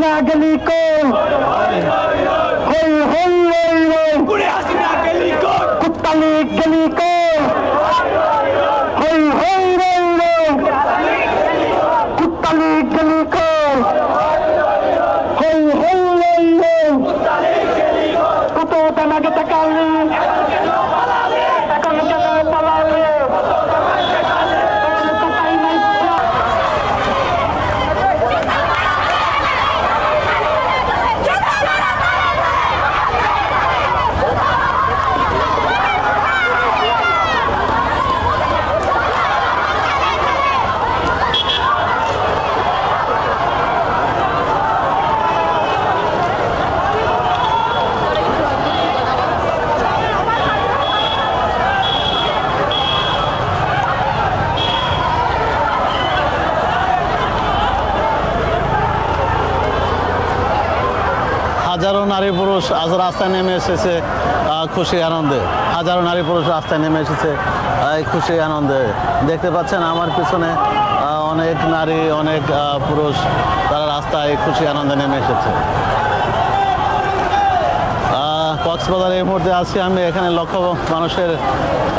হাসিনা গেলি কই হই হই হই হই বুড়ি হাসিনা গেলি কই কুত্তালি গেলি কই হই হই হই হই কুত্তালি গেলি কই হই হই হই হই কত টাকা টাকালি এখন কেন পালালে হাজারো নারী পুরুষ আজ রাস্তায় নেমে এসেছে খুশি আনন্দে। হাজারো নারী পুরুষ রাস্তায় নেমে এসেছে এই খুশি আনন্দে। দেখতে পাচ্ছেন আমার পিছনে অনেক নারী অনেক পুরুষ তারা রাস্তায় খুশি আনন্দে নেমে এসেছে। কক্সবাজার এই মুহূর্তে আছি আমি, এখানে লক্ষ মানুষের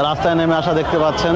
রাস্তায় নেমে আসা দেখতে পাচ্ছেন।